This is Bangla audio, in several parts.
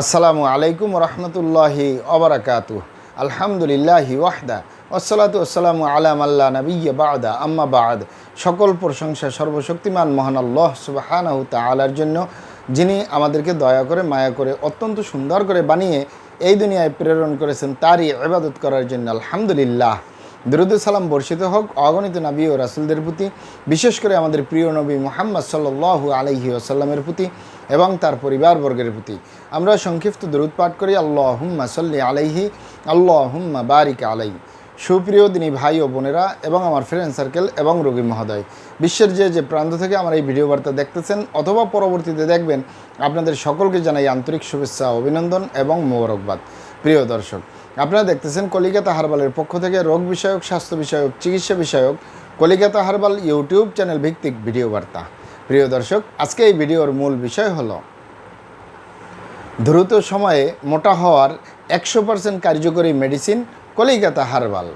আসসালামু আলাইকুম রহমতুল্লাহি ওবারাকাতুহু। আলহামদুলিল্লাহি ওয়াহদা ওয়াসসালাতু ওয়াসসালামু আলা মাল্লা নাবিয়্যা বা'দা আম্মা বা'দ। সকল প্রশংসা সর্বশক্তিমান মহান আল্লাহ সুবহানাহু তাআলার জন্য, যিনি আমাদেরকে দয়া করে মায়া করে অত্যন্ত সুন্দর করে বানিয়ে এই দুনিয়ায় প্রেরণ করেছেন তারই ইবাদত করার জন্য। আলহামদুলিল্লাহ। দরুদ সালাম বর্ষিত হোক অগণিত নবী ও রাসূলদের প্রতি, বিশেষ করে আমাদের প্রিয় নবী মুহাম্মদ সাল্লাল্লাহু আলাইহি ওয়াসাল্লামের প্রতি এবং তার পরিবারবর্গের প্রতি। আমরা সংক্ষিপ্ত দরুদ পাঠ করি, আল্লাহুম্মা সাল্লি আলাইহি, আল্লাহুম্মা বারিক আলাইহি। সুপ্রিয় দিনী ভাই ও বোনেরা এবং আমার ফ্রেন্ড সার্কেল এবং রোগী মহোদয়, বিশ্বের যে প্রান্ত থেকে আমার এই ভিডিও বার্তা দেখতেছেন অথবা পরবর্তীতে দেখবেন, আপনাদের সকলকে জানাই আন্তরিক শুভেচ্ছা, অভিনন্দন এবং মোবারকবাদ। প্রিয় দর্শক, আপনারা দেখতেছেন কলিকাতা হারবালের পক্ষ থেকে রোগ বিষয়ক, স্বাস্থ্য বিষয়ক, চিকিৎসা বিষয়ক কলিকাতা হারবাল ইউটিউব চ্যানেল ভিত্তিক ভিডিও বার্তা। প্রিয় দর্শক, আজকে এই ভিডিওর মূল বিষয় হলো দ্রুত সময়ে মোটা হওয়ার 100% কার্যকরী মেডিসিন কলিকাতা হারবাল।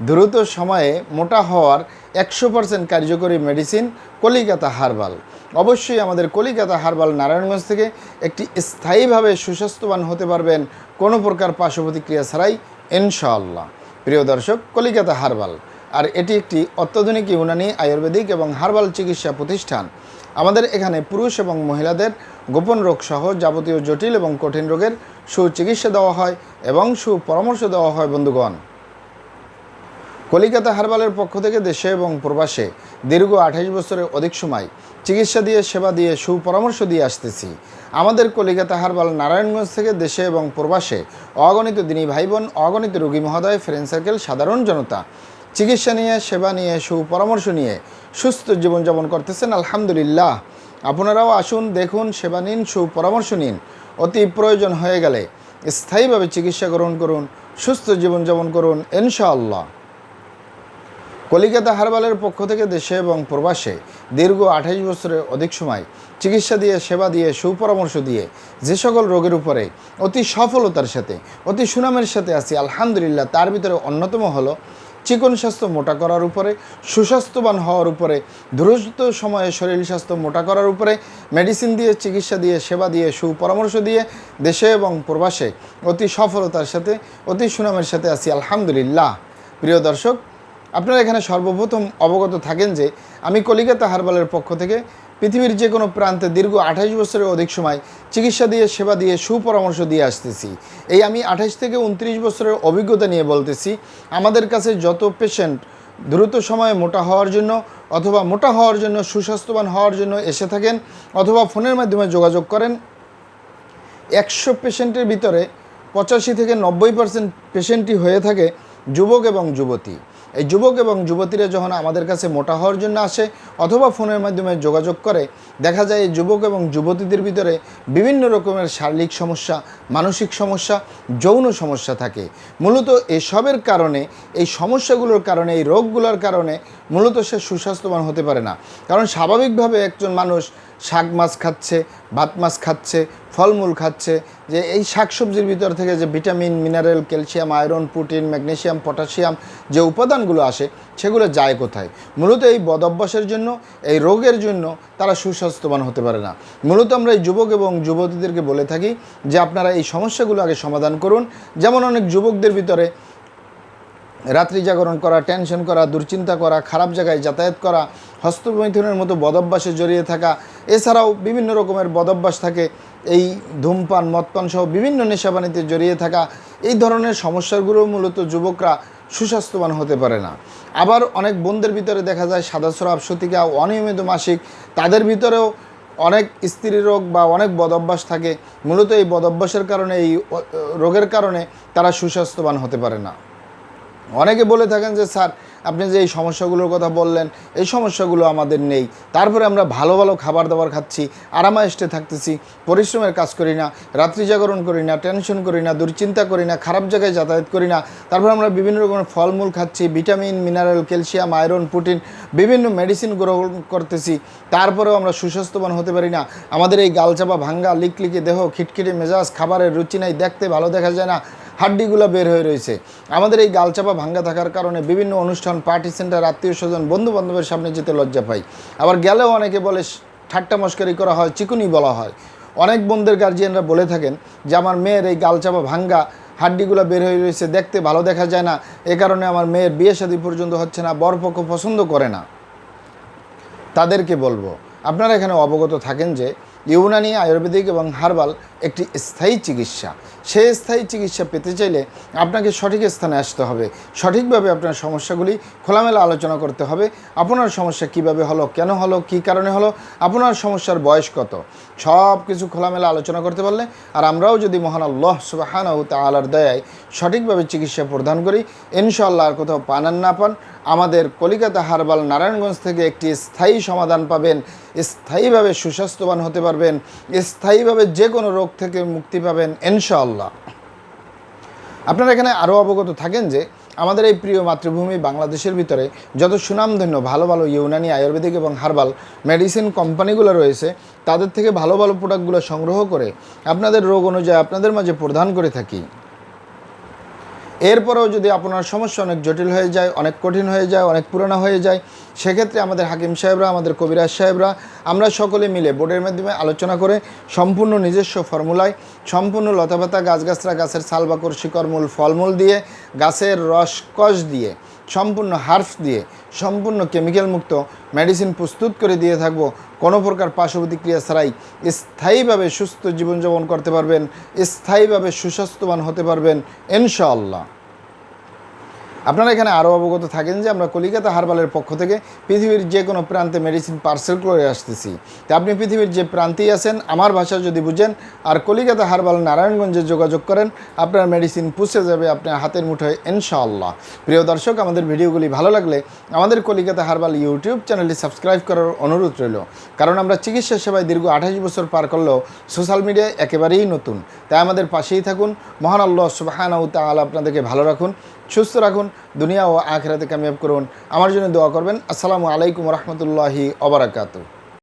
দ্রুত সময়ে মোটা হওয়ার 100% কার্যকরী মেডিসিন কলিকাতা হারবাল। অবশ্যই আমাদের কলিকাতা হারবাল নারায়ণগঞ্জ থেকে একটি স্থায়ীভাবে সুস্বাস্থ্যবান হতে পারবেন কোনো প্রকার পার্শ্ব প্রতিক্রিয়া ছাড়াই, ইনশাআল্লাহ। প্রিয় দর্শক, কলিকাতা হারবাল আর এটি একটি অত্যাধুনিক ইউনানি, আয়ুর্বেদিক এবং হার্বাল চিকিৎসা প্রতিষ্ঠান। আমাদের এখানে পুরুষ এবং মহিলাদের গোপন রোগ সহ যাবতীয় জটিল এবং কঠিন রোগের সুচিকিৎসা দেওয়া হয় এবং সুপরামর্শ দেওয়া হয়। বন্ধুগণ, কলিকাতা হারবালের পক্ষ থেকে দেশে এবং প্রবাসে দীর্ঘ 28 বছরের অধিক সময় চিকিৎসা দিয়ে, সেবা দিয়ে, সুপরামর্শ দিয়ে আসতেছি। আমাদের কলিকাতা হারবাল নারায়ণগঞ্জ থেকে দেশে এবং প্রবাসে অগণিত দিনী ভাই বোন, অগণিত রোগী মহোদয়, ফ্রেন্ড সার্কেল, সাধারণ জনতা চিকিৎসা নিয়ে, সেবা নিয়ে, সুপরামর্শ নিয়ে সুস্থ জীবনযাপন করতেছেন। আলহামদুলিল্লাহ। আপনারাও আসুন, দেখুন, সেবা নিন, সুপরামর্শ নিন। অতি প্রয়োজন হয়ে গেলে স্থায়ীভাবে চিকিৎসা গ্রহণ করুন, সুস্থ জীবনযাপন করুন, ইনশাআল্লাহ। কলিকাতা হারবালের পক্ষ থেকে দেশে এবং প্রবাসে দীর্ঘ 28 বছরের অধিক সময় চিকিৎসা দিয়ে, সেবা দিয়ে, সুপরামর্শ দিয়ে যে সকল রোগের উপরে অতি সফলতার সাথে, অতি সুনামের সাথে আছি, আলহামদুলিল্লাহ। তার ভিতরে অন্যতম হলো চিকন স্বাস্থ্য মোটা করার উপরে, সুস্বাস্থ্যবান হওয়ার উপরে, দ্রুত সময়ে শরীর স্বাস্থ্য মোটা করার উপরে মেডিসিন দিয়ে, চিকিৎসা দিয়ে, সেবা দিয়ে, সুপরামর্শ দিয়ে দেশে এবং প্রবাসে অতি সফলতার সাথে, অতি সুনামের সাথে আছি, আলহামদুলিল্লাহ। প্রিয় দর্শক, আপনারা এখানে সর্বপ্রথম অবগত থাকেন যে আমি কলিকাতা হারবালের পক্ষ থেকে পৃথিবীর যে কোনো প্রান্তে দীর্ঘ 28 বছরের অধিক সময় চিকিৎসা দিয়ে, সেবা দিয়ে, সুপরামর্শ দিয়ে আসতেছি। এই আমি 28 থেকে 29 বছরের অভিজ্ঞতা নিয়ে বলতেছি। আমাদের কাছে যত পেশেন্ট দ্রুত সময়ে মোটা হওয়ার জন্য অথবা মোটা হওয়ার জন্য, সুস্বাস্থ্যবান হওয়ার জন্য এসে থাকেন অথবা ফোনের মাধ্যমে যোগাযোগ করেন, 100 পেশেন্টের ভিতরে 85 থেকে 90% পেশেন্টই হয়ে থাকে যুবক এবং যুবতী। এই যুবক এবং যুবতীরা যখন আমাদের কাছে মোটা হওয়ার জন্য আসে অথবা ফোনের মাধ্যমে যোগাযোগ করে, দেখা যায় এই যুবক এবং যুবতীদের ভিতরে বিভিন্ন রকমের শারীরিক সমস্যা, মানসিক সমস্যা, যৌন সমস্যা থাকে। মূলত এসবের কারণে, এই সমস্যাগুলোর কারণে, এই রোগগুলোর কারণে মূলত সে সুস্বাস্থ্যবান হতে পারে না। কারণ স্বাভাবিকভাবে একজন মানুষ শাক মাছ খাচ্ছে, ভাত মাছ খাচ্ছে, ফলমূল খাচ্ছে, যে এই শাকসবজির ভিতর থেকে যে vitamin, mineral, calcium, iron, protein, magnesium, potassium যে উপাদানগুলো আসে সেগুলো যায় কোথায়? মূলত এই বদ অভ্যাসের জন্য, এই রোগের জন্য তারা সুস্বাস্থ্যবান হতে পারে না। মূলত আমরা এই যুবক এবং যুবতীদেরকে বলে থাকি যে আপনারা এই সমস্যাগুলো আগে সমাধান করুন। যেমন অনেক যুবকদের ভিতরে রাত্রি জাগরণ করা, টেনশন করা, দুশ্চিন্তা করা, খারাপ জায়গায় যাতায়াত করা, হস্তমৈথুনের মতো বদভ্যাসে জড়িয়ে থাকা, এছাড়াও বিভিন্ন রকমের বদভ্যাস থাকে, এই ধূমপান, মদপান সহ বিভিন্ন নেশাবানিতে জড়িয়ে থাকা, এই ধরনের সমস্যাগুলো মূলত যুবকরা সুস্বাস্থ্যবান হতে পারে না। আবার অনেক বোনদের ভিতরে দেখা যায় সাদাস্রাব, সতিকা, অনিয়মিত মাসিক, তাদের ভিতরেও অনেক স্ত্রী রোগ বা অনেক বদভ্যাস থাকে। মূলত এই বদভ্যাসের কারণে, এই রোগের কারণে তারা সুস্বাস্থ্যবান হতে পারে না। অনেকে বলে থাকেন যে স্যার, আপনি যে এই সমস্যাগুলোর কথা বললেন, এই সমস্যাগুলো আমাদের নেই, তারপরে আমরা ভালো ভালো খাবার দাবার খাচ্ছি, আরামায়েশে থাকতেছি, পরিশ্রমের কাজ করি না, রাত্রি জাগরণ করি না, টেনশন করি না, দুশ্চিন্তা করি না, খারাপ জায়গায় যাতায়াত করি না, তারপরে আমরা বিভিন্ন রকমের ফলমূল খাচ্ছি, vitamin, mineral, calcium, iron, protein, বিভিন্ন মেডিসিন গ্রহণ করতেছি, তারপরেও আমরা সুস্বাস্থ্যবান হতে পারি না। আমাদের এই গালচাপা, ভাঙ্গা, লিকলিকে দেহ, খিটখিটে মেজাজ, খাবারের রুচি নাই, দেখতে ভালো দেখা যায় না, হাড্ডিগুলো বের হয়ে রয়েছে। আমাদের এই গালচাপা ভাঙ্গা থাকার কারণে বিভিন্ন অনুষ্ঠান, পার্টি সেন্টার, আত্মীয় স্বজন, বন্ধু বান্ধবের সামনে যেতে লজ্জা পাই। আবার গেলেও অনেকে বলে, ঠাট্টা মস্করি করা হয়, চিকুনি বলা হয়। অনেক বোনদের গার্জিয়ানরা বলে থাকেন যে আমার মেয়ের এই গালচাপা ভাঙ্গা হাড্ডিগুলো বের হয়ে রয়েছে, দেখতে ভালো দেখা যায় না, এ কারণে আমার মেয়ের বিয়ে শাদী পর্যন্ত হচ্ছে না, বরপক্ষ পছন্দ করে না। তাদেরকে বলবো আপনারা এখানে অবগত থাকেন যে ইউনানি, আয়ুর্বেদিক এবং হার্বাল একটি স্থায়ী চিকিৎসা। সেই স্থায়ী চিকিৎসা পেতে চাইলে আপনাকে সঠিক স্থানে আসতে হবে, সঠিকভাবে আপনার সমস্যাগুলি খোলামেলা আলোচনা করতে হবে। আপনার সমস্যা কিভাবে হলো, কেন হলো, কী কারণে হলো, আপনার সমস্যার বয়স কত, সব কিছু খোলামেলা আলোচনা করতে পারলে, আর আমরাও যদি মহান আল্লাহ সুবহানাহু ওয়া তাআলার দয়ায় সঠিকভাবে চিকিৎসা প্রদান করি, ইনশাআল্লাহ আর কোথাও পান আর না পান, আমাদের কলিকাতা হার্বাল নারায়ণগঞ্জ থেকে একটি স্থায়ী সমাধান পাবেন, স্থায়ীভাবে সুস্বাস্থ্যবান হতে পারবেন, স্থায়ীভাবে যে কোনো রোগ থেকে মুক্তি পাবেন ইনশাআল্লাহ। আপনারা এখানে আরও অবগত থাকেন যে আমাদের এই প্রিয় মাতৃভূমি বাংলাদেশের ভিতরে যত সুনামধন্য ভালো ভালো ইউনানি, আয়ুর্বেদিক এবং হার্বাল মেডিসিন কোম্পানিগুলো রয়েছে, তাদের থেকে ভালো ভালো প্রোডাক্টগুলো সংগ্রহ করে আপনাদের রোগ অনুযায়ী আপনাদের মাঝে প্রদান করে থাকি। এরপরেও যদি আপনার সমস্যা অনেক জটিল হয়ে যায়, অনেক কঠিন হয়ে যায়, অনেক পুরনো হয়ে যায়, সেক্ষেত্রে আমাদের হাকিম সাহেবরা, আমাদের কবিরাজ সাহেবরা, আমরা সকলে মিলে বোর্ডের মাধ্যমে আলোচনা করে সম্পূর্ণ নিজস্ব ফর্মুলায়, সম্পূর্ণ লতাপাতা, গাছগাছরা, গাছের ছালবাকড়, শিকড়মূল, ফলমূল দিয়ে, গাছের রসকস দিয়ে, সম্পূর্ণ হার্বস দিয়ে, সম্পূর্ণ কেমিক্যাল মুক্ত মেডিসিন প্রস্তুত করে দিয়ে থাকবো। কোনো প্রকার পার্শ্ব প্রতিক্রিয়া ছাড়াই স্থায়ীভাবে সুস্থ জীবনযাপন করতে পারবেন, স্থায়ীভাবে সুস্বাস্থ্যবান হতে পারবেন ইনশাআল্লাহ। আপনারা এখানে আরও অবগত থাকেন যে আমরা কলিকাতা হার্বালের পক্ষ থেকে পৃথিবীর যে কোনো প্রান্তে মেডিসিন পার্সেল করে আসতেছি। তা আপনি পৃথিবীর যে প্রান্তেই আছেন, আমার ভাষা যদি বুঝেন আর কলিকাতা হার্বাল নারায়ণগঞ্জে যোগাযোগ করেন, আপনার মেডিসিন পৌঁছে যাবে আপনার হাতের মুঠোয় ইনশাআল্লাহ। প্রিয় দর্শক, আমাদের ভিডিওগুলি ভালো লাগলে আমাদের কলিকাতা হার্বাল ইউটিউব চ্যানেলটি সাবস্ক্রাইব করার অনুরোধ রইল, কারণ আমরা চিকিৎসা সেবায় দীর্ঘ 28 বছর পার করলেও সোশ্যাল মিডিয়ায় একেবারেই নতুন। তাই আমাদের পাশেই থাকুন। মহান আল্লাহ সুবহানাহু ওয়া তাআলা আপনাদেরকে ভালো রাখুন, সুস্থ রাখুন, দুনিয়া ও আখিরাতে কামিয়াব করুন। আমার জন্য দোয়া করবেন। আসসালামু আলাইকুম ওয়া রাহমাতুল্লাহি ওয়া বারাকাতুহু।